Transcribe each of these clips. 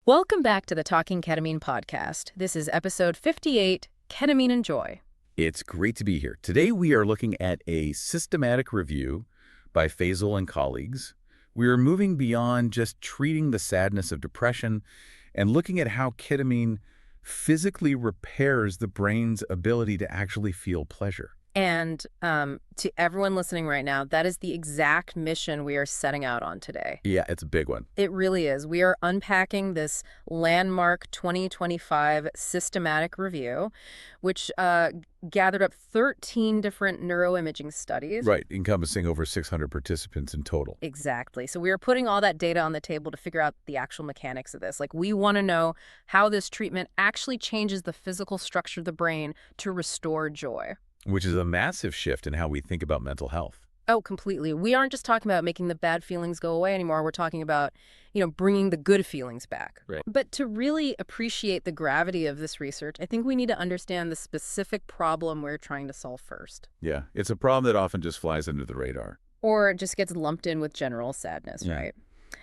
Welcome back to the Talking Ketamine podcast. This is episode 58, Ketamine and Joy. It's great to be here. Today we are looking at a systematic review by Faisal and colleagues. We are moving beyond just treating the sadness of depression and looking at how ketamine physically repairs the brain's ability to actually feel pleasure. And to everyone listening right now, that is the exact mission we are setting out on today. Yeah, it's a big one. It really is. We are unpacking this landmark 2025 systematic review, which gathered up 13 different neuroimaging studies. Right, encompassing over 600 participants in total. Exactly. So we are putting all that data on the table to figure out the actual mechanics of this. Like, we want to know how this treatment actually changes the physical structure of the brain to restore joy. Which is a massive shift in how we think about mental health. Oh, completely. We aren't just talking about making the bad feelings go away anymore. We're talking about, bringing the good feelings back. Right. But to really appreciate the gravity of this research, I think we need to understand the specific problem we're trying to solve first. Yeah, it's a problem that often just flies under the radar. Or just gets lumped in with general sadness, right?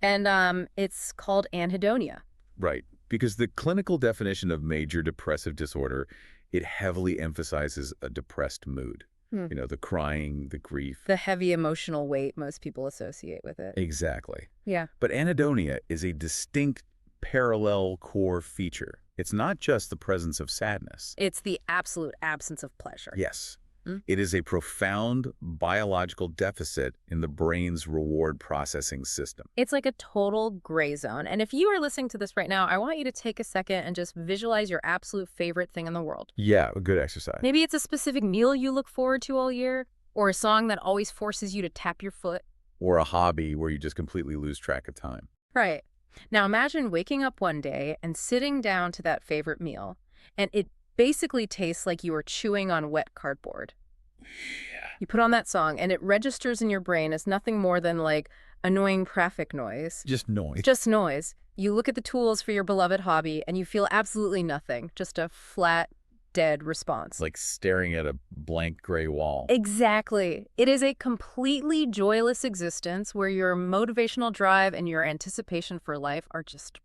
And it's called anhedonia. Right, because the clinical definition of major depressive disorder, it heavily emphasizes a depressed mood. The crying, the grief. The heavy emotional weight most people associate with it. Exactly. Yeah. But anhedonia is a distinct parallel core feature. It's not just the presence of sadness. It's the absolute absence of pleasure. Yes. It is a profound biological deficit in the brain's reward processing system. It's like a total gray zone. And if you are listening to this right now, I want you to take a second and just visualize your absolute favorite thing in the world. Yeah, a good exercise. Maybe it's a specific meal you look forward to all year, or a song that always forces you to tap your foot. Or a hobby where you just completely lose track of time. Right. Now imagine waking up one day and sitting down to that favorite meal, and it basically tastes like you were chewing on wet cardboard. Yeah. You put on that song, and it registers in your brain as nothing more than like annoying traffic noise. Just noise. Just noise. You look at the tools for your beloved hobby, and you feel absolutely nothing. Just a flat, dead response. Like staring at a blank gray wall. Exactly. It is a completely joyless existence where your motivational drive and your anticipation for life are just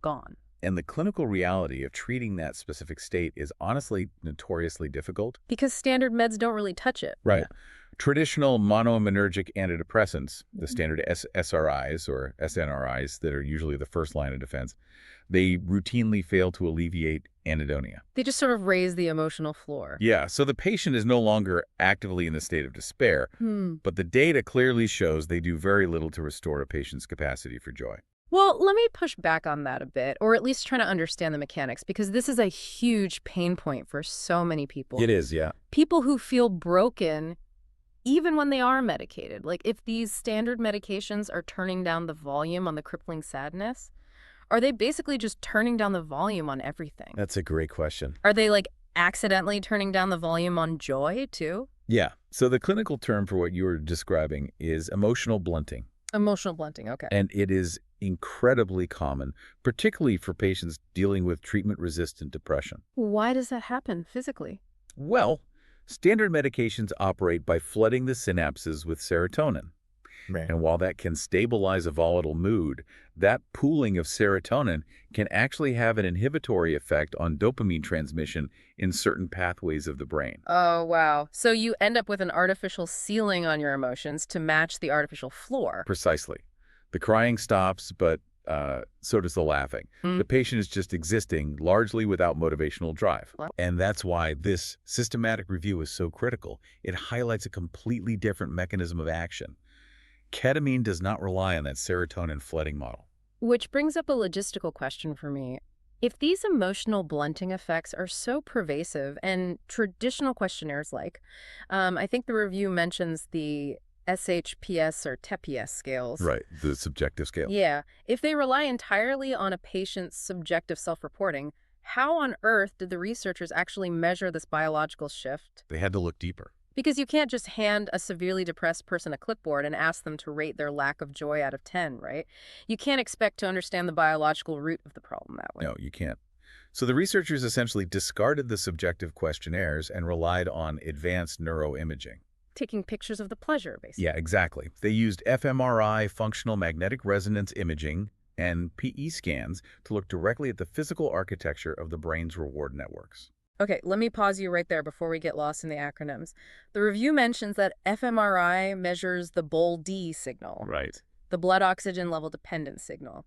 gone. And the clinical reality of treating that specific state is honestly notoriously difficult. Because standard meds don't really touch it. Right. Yeah. Traditional monoaminergic antidepressants, the standard SRIs or SNRIs that are usually the first line of defense, they routinely fail to alleviate anhedonia. They just sort of raise the emotional floor. Yeah, so the patient is no longer actively in a state of despair, but the data clearly shows they do very little to restore a patient's capacity for joy. Well, let me push back on that a bit, or at least try to understand the mechanics, because this is a huge pain point for so many people. It is, yeah. People who feel broken even when they are medicated. Like, if these standard medications are turning down the volume on the crippling sadness, are they basically just turning down the volume on everything? That's a great question. Are they, like, accidentally turning down the volume on joy, too? Yeah. So the clinical term for what you were describing is emotional blunting. Emotional blunting, okay. And it is incredibly common, particularly for patients dealing with treatment-resistant depression. Why does that happen physically? Well, standard medications operate by flooding the synapses with serotonin. Right. And while that can stabilize a volatile mood, that pooling of serotonin can actually have an inhibitory effect on dopamine transmission in certain pathways of the brain. Oh, wow. So you end up with an artificial ceiling on your emotions to match the artificial floor. Precisely. The crying stops, but so does the laughing. The patient is just existing largely without motivational drive. And that's why this systematic review is so critical. It highlights a completely different mechanism of action. Ketamine does not rely on that serotonin flooding model. Which brings up a logistical question for me. If these emotional blunting effects are so pervasive and traditional questionnaires I think the review mentions the SHPS or TEPS scales. Right, the subjective scale. Yeah. If they rely entirely on a patient's subjective self-reporting, how on earth did the researchers actually measure this biological shift? They had to look deeper. Because you can't just hand a severely depressed person a clipboard and ask them to rate their lack of joy out of 10, right? You can't expect to understand the biological root of the problem that way. No, you can't. So the researchers essentially discarded the subjective questionnaires and relied on advanced neuroimaging. Taking pictures of the pleasure, basically. Yeah, exactly. They used fMRI, functional magnetic resonance imaging, and PE scans to look directly at the physical architecture of the brain's reward networks. Okay, let me pause you right there before we get lost in the acronyms. The review mentions that fMRI measures the BOL-D signal, Right. the blood oxygen level dependent signal.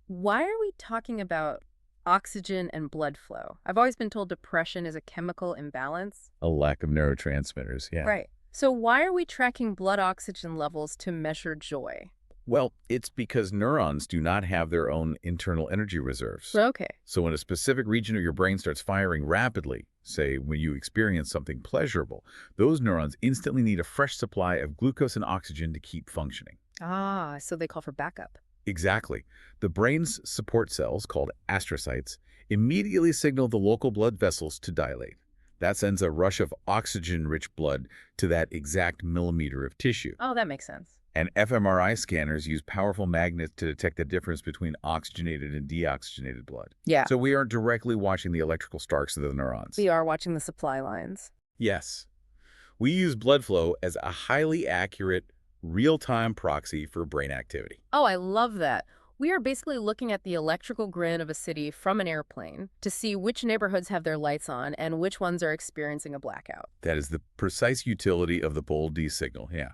Why are we talking about oxygen and blood flow? I've always been told depression is a chemical imbalance. A lack of neurotransmitters, yeah. Right. So why are we tracking blood oxygen levels to measure joy? Well, it's because neurons do not have their own internal energy reserves. Okay. So when a specific region of your brain starts firing rapidly, say when you experience something pleasurable, those neurons instantly need a fresh supply of glucose and oxygen to keep functioning. Ah, so they call for backup. Exactly. The brain's support cells, called astrocytes, immediately signal the local blood vessels to dilate. That sends a rush of oxygen-rich blood to that exact millimeter of tissue. Oh, that makes sense. And fMRI scanners use powerful magnets to detect the difference between oxygenated and deoxygenated blood. Yeah. So we aren't directly watching the electrical sparks of the neurons. We are watching the supply lines. Yes. We use blood flow as a highly accurate, real-time proxy for brain activity. Oh, I love that. We are basically looking at the electrical grid of a city from an airplane to see which neighborhoods have their lights on and which ones are experiencing a blackout. That is the precise utility of the BOL-D signal, yeah.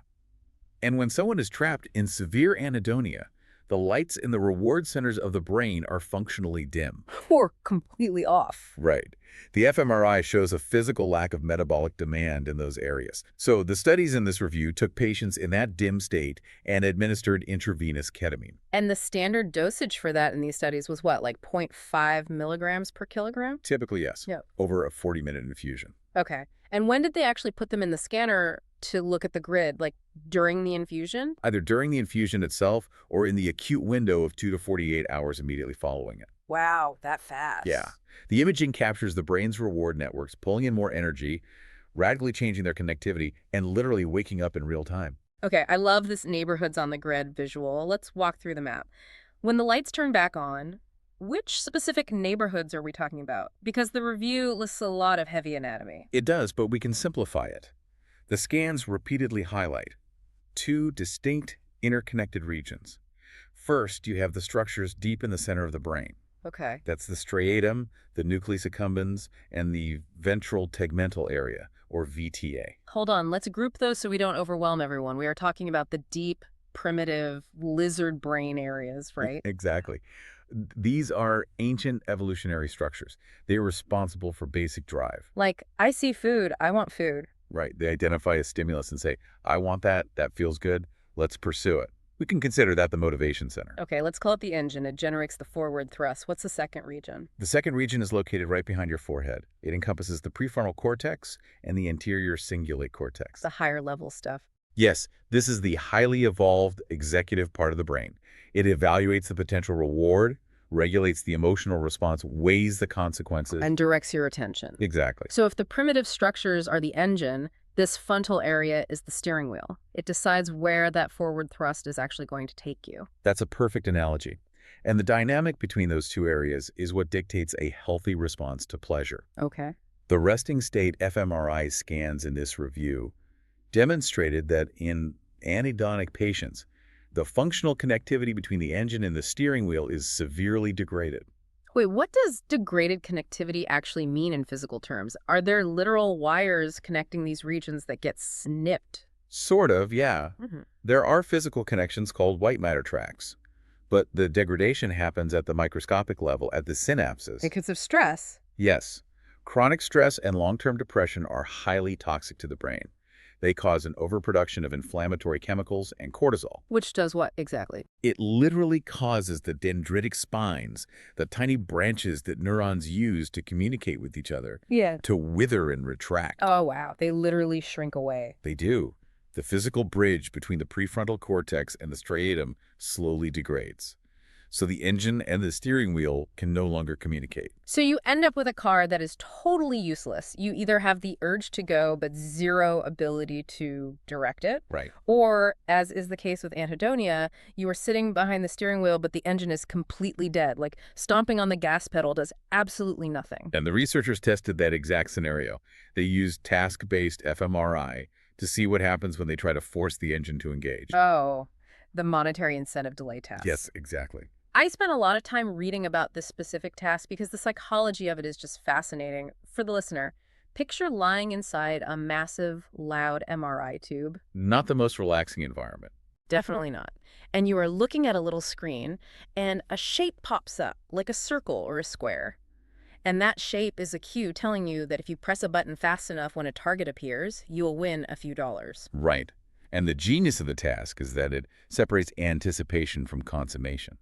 And when someone is trapped in severe anhedonia, the lights in the reward centers of the brain are functionally dim. Or completely off. Right. The fMRI shows a physical lack of metabolic demand in those areas. So the studies in this review took patients in that dim state and administered intravenous ketamine. And the standard dosage for that in these studies was what, like 0.5 milligrams per kilogram? Typically, yes. Yep. Over a 40-minute infusion. Okay. And when did they actually put them in the scanner to look at the grid? Like during the infusion? Either during the infusion itself or in the acute window of 2 to 48 hours immediately following it. Wow, that fast. Yeah. The imaging captures the brain's reward networks, pulling in more energy, radically changing their connectivity, and literally waking up in real time. Okay, I love this neighborhoods on the grid visual. Let's walk through the map. When the lights turn back on, which specific neighborhoods are we talking about? Because the review lists a lot of heavy anatomy. It does, but we can simplify it. The scans repeatedly highlight two distinct interconnected regions. First, you have the structures deep in the center of the brain. Okay. That's the striatum, the nucleus accumbens, and the ventral tegmental area, or VTA. Hold on, let's group those so we don't overwhelm everyone. We are talking about the deep, primitive, lizard brain areas, right? Exactly. These are ancient evolutionary structures. They are responsible for basic drive. Like, I see food, I want food. Right. They identify a stimulus and say, I want that, that feels good, let's pursue it. We can consider that the motivation center. Okay, let's call it the engine. It generates the forward thrust. What's the second region? The second region is located right behind your forehead. It encompasses the prefrontal cortex and the anterior cingulate cortex. The higher level stuff. Yes, this is the highly evolved executive part of the brain. It evaluates the potential reward, regulates the emotional response, weighs the consequences. And directs your attention. Exactly. So if the primitive structures are the engine, this frontal area is the steering wheel. It decides where that forward thrust is actually going to take you. That's a perfect analogy. And the dynamic between those two areas is what dictates a healthy response to pleasure. Okay. The resting state fMRI scans in this review demonstrated that in anhedonic patients, the functional connectivity between the engine and the steering wheel is severely degraded. Wait, what does degraded connectivity actually mean in physical terms? Are there literal wires connecting these regions that get snipped? Sort of, yeah. Mm-hmm. There are physical connections called white matter tracks, but the degradation happens at the microscopic level at the synapses. Because of stress. Yes. Chronic stress and long-term depression are highly toxic to the brain. They cause an overproduction of inflammatory chemicals and cortisol. Which does what exactly? It literally causes the dendritic spines, the tiny branches that neurons use to communicate with each other, to wither and retract. Oh, wow. They literally shrink away. They do. The physical bridge between the prefrontal cortex and the striatum slowly degrades. So the engine and the steering wheel can no longer communicate. So you end up with a car that is totally useless. You either have the urge to go, but zero ability to direct it. Right. Or, as is the case with anhedonia, you are sitting behind the steering wheel, but the engine is completely dead. Like stomping on the gas pedal does absolutely nothing. And the researchers tested that exact scenario. They used task-based fMRI to see what happens when they try to force the engine to engage. Oh, the monetary incentive delay task. Yes, exactly. I spent a lot of time reading about this specific task because the psychology of it is just fascinating. For the listener, picture lying inside a massive, loud MRI tube. Not the most relaxing environment. Definitely not. And you are looking at a little screen, and a shape pops up, like a circle or a square. And that shape is a cue telling you that if you press a button fast enough when a target appears, you'll win a few dollars. Right. And the genius of the task is that it separates anticipation from consummation.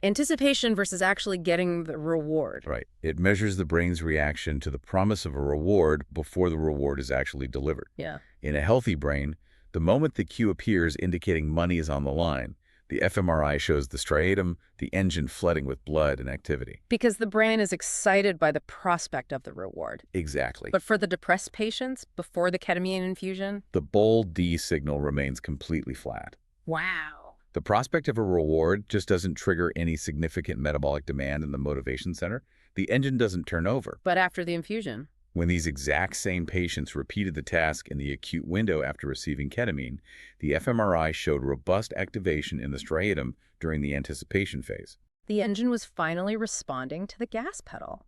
Anticipation versus actually getting the reward. Right. It measures the brain's reaction to the promise of a reward before the reward is actually delivered. Yeah. In a healthy brain, the moment the cue appears indicating money is on the line, the fMRI shows the striatum, the engine flooding with blood and activity. Because the brain is excited by the prospect of the reward. Exactly. But for the depressed patients, before the ketamine infusion? The bold D signal remains completely flat. Wow. The prospect of a reward just doesn't trigger any significant metabolic demand in the motivation center. The engine doesn't turn over. But after the infusion? When these exact same patients repeated the task in the acute window after receiving ketamine, the fMRI showed robust activation in the striatum during the anticipation phase. The engine was finally responding to the gas pedal.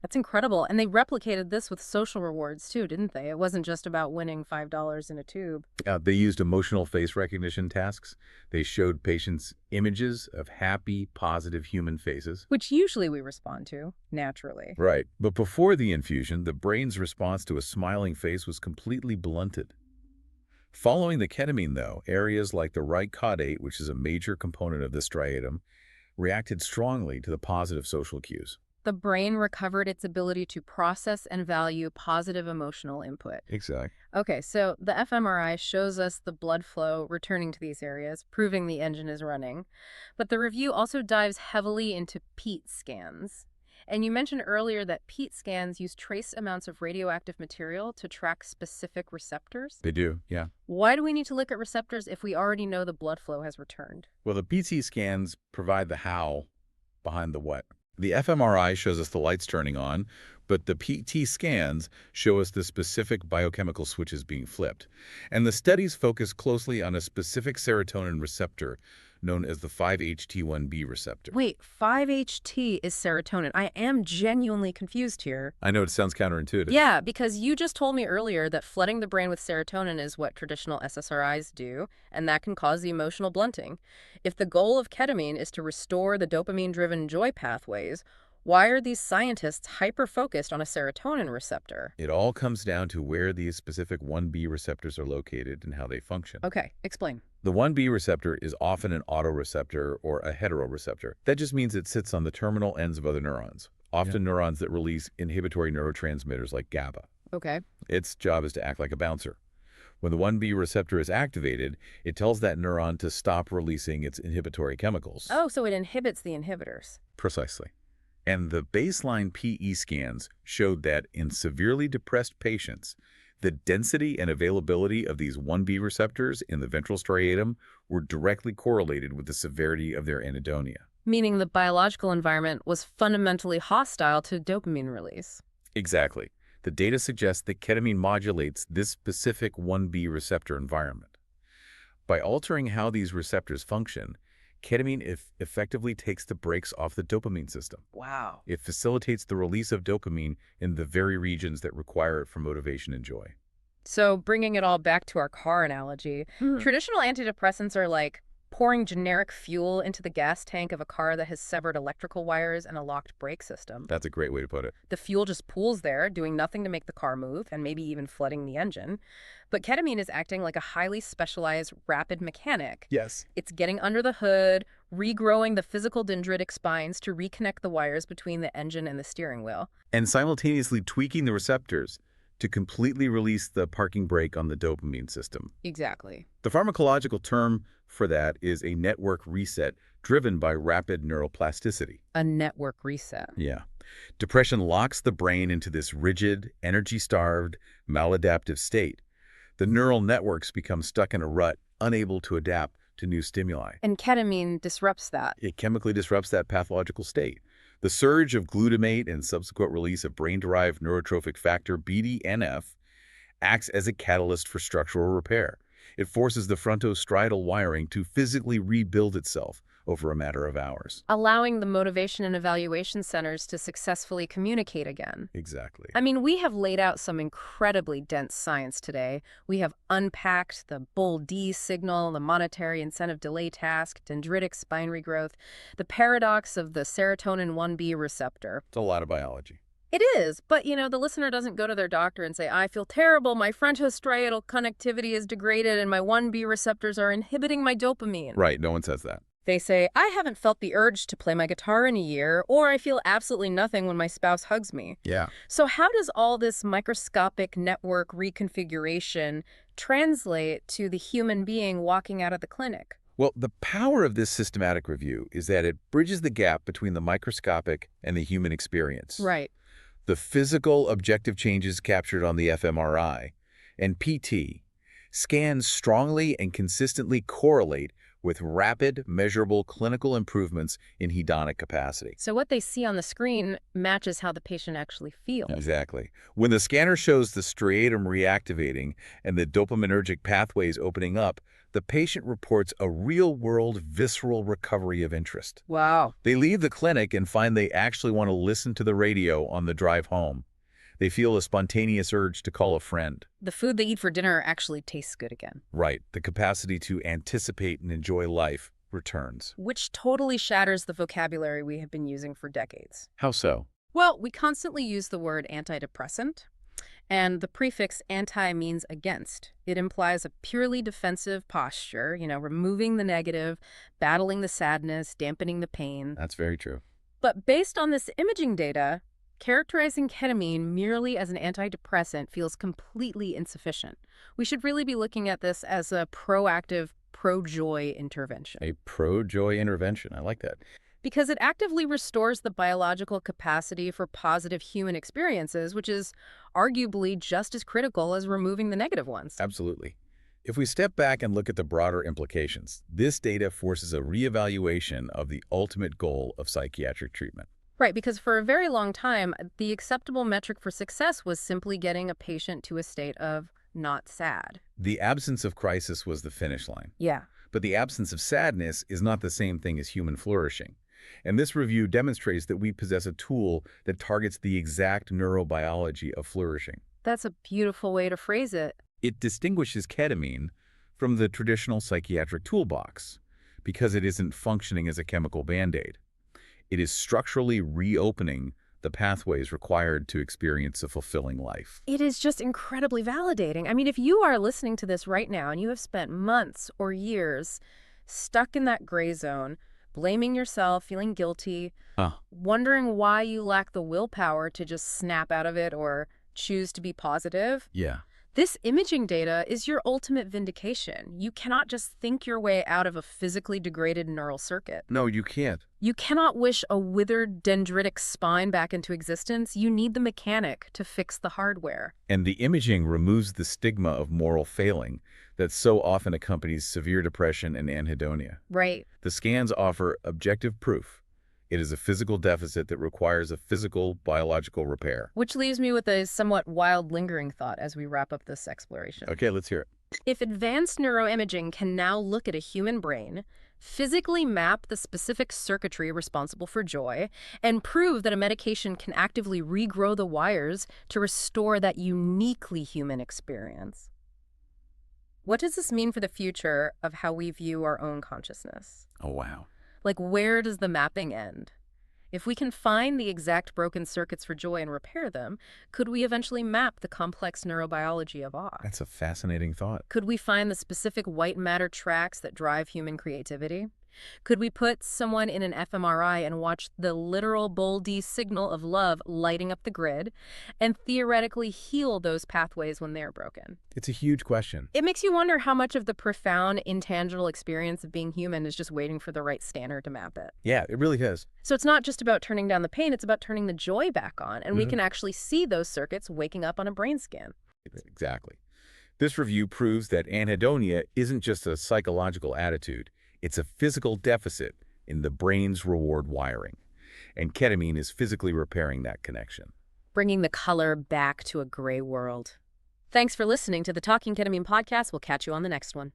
That's incredible. And they replicated this with social rewards too, didn't they? It wasn't just about winning $5 in a tube. They used emotional face recognition tasks. They showed patients images of happy, positive human faces. Which usually we respond to, naturally. Right. But before the infusion, the brain's response to a smiling face was completely blunted. Following the ketamine, though, areas like the right caudate, which is a major component of the striatum, reacted strongly to the positive social cues. The brain recovered its ability to process and value positive emotional input. Exactly. Okay, so the fMRI shows us the blood flow returning to these areas, proving the engine is running. But the review also dives heavily into PET scans. And you mentioned earlier that PET scans use trace amounts of radioactive material to track specific receptors. They do, yeah. Why do we need to look at receptors if we already know the blood flow has returned? Well, the PET scans provide the how behind the what. The fMRI shows us the lights turning on, but the PET scans show us the specific biochemical switches being flipped. And the studies focus closely on a specific serotonin receptor known as the 5-HT1B receptor. Wait, 5-HT is serotonin. I am genuinely confused here. I know it sounds counterintuitive. Yeah, because you just told me earlier that flooding the brain with serotonin is what traditional SSRIs do, and that can cause the emotional blunting. If the goal of ketamine is to restore the dopamine-driven joy pathways, why are these scientists hyper-focused on a serotonin receptor? It all comes down to where these specific 1B receptors are located and how they function. Okay, explain. The 1B receptor is often an autoreceptor or a heteroreceptor. That just means it sits on the terminal ends of other neurons, often neurons that release inhibitory neurotransmitters like GABA. Okay. Its job is to act like a bouncer. When the 1B receptor is activated, it tells that neuron to stop releasing its inhibitory chemicals. Oh, so it inhibits the inhibitors. Precisely. And the baseline PE scans showed that in severely depressed patients, the density and availability of these 1B receptors in the ventral striatum were directly correlated with the severity of their anhedonia. Meaning the biological environment was fundamentally hostile to dopamine release. Exactly. The data suggests that ketamine modulates this specific 1B receptor environment. By altering how these receptors function, ketamine effectively takes the brakes off the dopamine system. Wow. It facilitates the release of dopamine in the very regions that require it for motivation and joy. So bringing it all back to our car analogy, traditional antidepressants are like pouring generic fuel into the gas tank of a car that has severed electrical wires and a locked brake system. That's a great way to put it. The fuel just pools there, doing nothing to make the car move, and maybe even flooding the engine. But ketamine is acting like a highly specialized rapid mechanic. Yes. It's getting under the hood, regrowing the physical dendritic spines to reconnect the wires between the engine and the steering wheel. And simultaneously tweaking the receptors to completely release the parking brake on the dopamine system. Exactly. The pharmacological term for that is a network reset driven by rapid neuroplasticity. A network reset. Yeah. Depression locks the brain into this rigid, energy-starved, maladaptive state. The neural networks become stuck in a rut, unable to adapt to new stimuli. And ketamine disrupts that. It chemically disrupts that pathological state. The surge of glutamate and subsequent release of brain-derived neurotrophic factor, BDNF, acts as a catalyst for structural repair. It forces the frontostriatal wiring to physically rebuild itself, over a matter of hours. Allowing the motivation and evaluation centers to successfully communicate again. Exactly. I mean, we have laid out some incredibly dense science today. We have unpacked the bull-D signal, the monetary incentive delay task, dendritic spine regrowth, the paradox of the serotonin 1B receptor. It's a lot of biology. It is, but the listener doesn't go to their doctor and say, I feel terrible, my frontostriatal connectivity is degraded and my 1B receptors are inhibiting my dopamine. Right, no one says that. They say, I haven't felt the urge to play my guitar in a year, or I feel absolutely nothing when my spouse hugs me. Yeah. So how does all this microscopic network reconfiguration translate to the human being walking out of the clinic? Well, the power of this systematic review is that it bridges the gap between the microscopic and the human experience. Right. The physical objective changes captured on the fMRI and PT scans strongly and consistently correlate with rapid, measurable clinical improvements in hedonic capacity. So what they see on the screen matches how the patient actually feels. Exactly. When the scanner shows the striatum reactivating and the dopaminergic pathways opening up, the patient reports a real-world visceral recovery of interest. Wow. They leave the clinic and find they actually want to listen to the radio on the drive home. They feel a spontaneous urge to call a friend. The food they eat for dinner actually tastes good again. Right. The capacity to anticipate and enjoy life returns. Which totally shatters the vocabulary we have been using for decades. How so? Well, we constantly use the word antidepressant, and the prefix anti means against. It implies a purely defensive posture, removing the negative, battling the sadness, dampening the pain. That's very true. But based on this imaging data, characterizing ketamine merely as an antidepressant feels completely insufficient. We should really be looking at this as a proactive, pro-joy intervention. A pro-joy intervention. I like that. Because it actively restores the biological capacity for positive human experiences, which is arguably just as critical as removing the negative ones. Absolutely. If we step back and look at the broader implications, this data forces a reevaluation of the ultimate goal of psychiatric treatment. Right, because for a very long time, the acceptable metric for success was simply getting a patient to a state of not sad. The absence of crisis was the finish line. Yeah. But the absence of sadness is not the same thing as human flourishing. And this review demonstrates that we possess a tool that targets the exact neurobiology of flourishing. That's a beautiful way to phrase it. It distinguishes ketamine from the traditional psychiatric toolbox because it isn't functioning as a chemical band-aid. It is structurally reopening the pathways required to experience a fulfilling life. It is just incredibly validating. I mean, if you are listening to this right now and you have spent months or years stuck in that gray zone, blaming yourself, feeling guilty, wondering why you lack the willpower to just snap out of it or choose to be positive. Yeah. This imaging data is your ultimate vindication. You cannot just think your way out of a physically degraded neural circuit. No, you can't. You cannot wish a withered dendritic spine back into existence. You need the mechanic to fix the hardware. And the imaging removes the stigma of moral failing that so often accompanies severe depression and anhedonia. Right. The scans offer objective proof. It is a physical deficit that requires a physical, biological repair. Which leaves me with a somewhat wild, lingering thought as we wrap up this exploration. Okay, let's hear it. If advanced neuroimaging can now look at a human brain, physically map the specific circuitry responsible for joy, and prove that a medication can actively regrow the wires to restore that uniquely human experience, what does this mean for the future of how we view our own consciousness? Oh, wow. Like, where does the mapping end? If we can find the exact broken circuits for joy and repair them, could we eventually map the complex neurobiology of awe? That's a fascinating thought. Could we find the specific white matter tracks that drive human creativity? Could we put someone in an fMRI and watch the literal bull-D signal of love lighting up the grid and theoretically heal those pathways when they're broken? It's a huge question. It makes you wonder how much of the profound, intangible experience of being human is just waiting for the right standard to map it. Yeah, it really is. So it's not just about turning down the pain, it's about turning the joy back on, and we can actually see those circuits waking up on a brain scan. Exactly. This review proves that anhedonia isn't just a psychological attitude. It's a physical deficit in the brain's reward wiring, and ketamine is physically repairing that connection. Bringing the color back to a gray world. Thanks for listening to the Talking Ketamine podcast. We'll catch you on the next one.